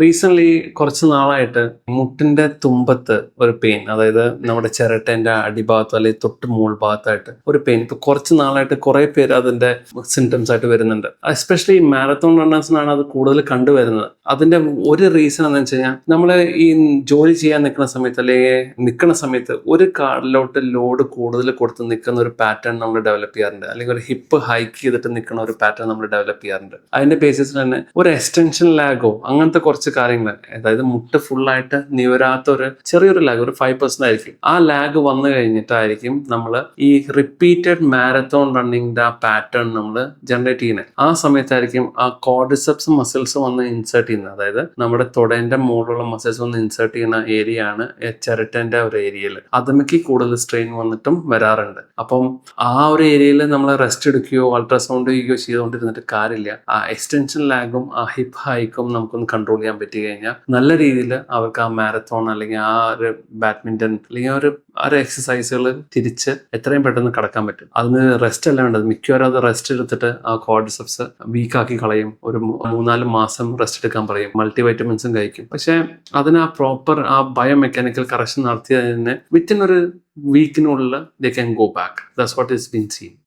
Recent കുറച്ച് നാളായിട്ട് മുട്ടിന്റെ തുമ്പത്ത് ഒരു പെയിൻ, അതായത് നമ്മുടെ ചിരട്ടന്റെ അടിഭാഗത്തോ അല്ലെങ്കിൽ തൊട്ട് മുകൾ ഭാഗത്തായിട്ട് ഒരു പെയിൻ ഇപ്പൊ കുറച്ച് നാളായിട്ട് കുറെ പേര് അതിന്റെ സിംറ്റംസ് ആയിട്ട് വരുന്നുണ്ട്. എസ്പെഷ്യലി മാരത്തോൺ റണ്ണേഴ്സിനാണ് അത് കൂടുതൽ കണ്ടുവരുന്നത്. അതിന്റെ ഒരു റീസൺ എന്ന് വെച്ച് കഴിഞ്ഞാൽ നമ്മൾ ഈ ജോലി ചെയ്യാൻ നിൽക്കുന്ന സമയത്ത് അല്ലെങ്കിൽ നിൽക്കുന്ന സമയത്ത് ഒരു കാലിലോട്ട് ലോഡ് കൂടുതൽ കൊടുത്ത് നിൽക്കുന്ന ഒരു പാറ്റേൺ നമ്മൾ ഡെവലപ്പ് ചെയ്യാറുണ്ട്, അല്ലെങ്കിൽ ഒരു ഹിപ്പ് ഹൈക്ക് ചെയ്തിട്ട് നിൽക്കുന്ന ഒരു പാറ്റേൺ നമ്മൾ ഡെവലപ്പ് ചെയ്യാറുണ്ട്. അതിന്റെ ബേസിസിൽ തന്നെ ഒരു എക്സ്റ്റൻഷൻ ലാഗോ അങ്ങനത്തെ കുറച്ച് കാര്യങ്ങൾ, അതായത് മുട്ട് ഫുള്ളായിട്ട് നിവരാത്ത ഒരു ചെറിയൊരു ലാഗ്, ഒരു 5% ആയിരിക്കും. ആ ലാഗ് വന്നു കഴിഞ്ഞിട്ടായിരിക്കും നമ്മൾ ഈ റിപ്പീറ്റഡ് മാരത്തോൺ റണ്ണിങ്ങിന്റെ ആ പാറ്റേൺ നമ്മൾ ജനറേറ്റ് ചെയ്യുന്നത്. ആ സമയത്തായിരിക്കും ആ കോർഡിസെപ്സ് മസിൽസ് വന്ന് ഇൻസേർട്ട് ചെയ്യുന്നത്. അതായത് നമ്മുടെ തൊടേന്റെ മുകളിലുള്ള മസിൽസ് വന്ന് ഇൻസേർട്ട് ചെയ്യുന്ന ഏരിയ ആണ് ചിരട്ടന്റെ ഒരു ഏരിയയിൽ. അതുമേക്ക് കൂടുതൽ സ്ട്രെയിൻ വന്നിട്ടും വരാറുണ്ട്. അപ്പം ആ ഒരു ഏരിയയിൽ നമ്മൾ റെസ്റ്റ് എടുക്കുകയോ അൾട്രാസൗണ്ട് ചെയ്യുകയോ ചെയ്തുകൊണ്ടിരുന്നിട്ട് കാര്യമില്ല. ആ എക്സ്റ്റൻഷൻ ലാഗും ആ ഹിപ്പ് ഹൈക്കും നമുക്കൊന്ന് കൺട്രോൾ ചെയ്യാൻ പറ്റി കഴിഞ്ഞാൽ നല്ല രീതിയിൽ അവർക്ക് ആ മാരത്തോൺ അല്ലെങ്കിൽ ആ ഒരു ബാഡ്മിന്റൺ അല്ലെങ്കിൽ ആ ഒരു എക്സസൈസുകൾ തിരിച്ച് എത്രയും പെട്ടെന്ന് കടക്കാൻ പറ്റും. അതിന് റെസ്റ്റ് അല്ല വേണ്ടത്. മിക്കവാറും അത് റെസ്റ്റ് എടുത്തിട്ട് ആ കോർഡിസെപ്സ് വീക്കാക്കി കളയും. ഒരു 3-4 മാസം റെസ്റ്റ് എടുക്കാൻ പറയും. മൾട്ടി വൈറ്റമിൻസും കഴിക്കും. പക്ഷെ അതിന് ആ പ്രോപ്പർ ആ ബയോമെക്കാനിക്കൽ കറക്ഷൻ നടത്തിയതിന് വിത്തിൻ ഒരു വീക്കിനുള്ളിൽ they can go back. That's what is been scene.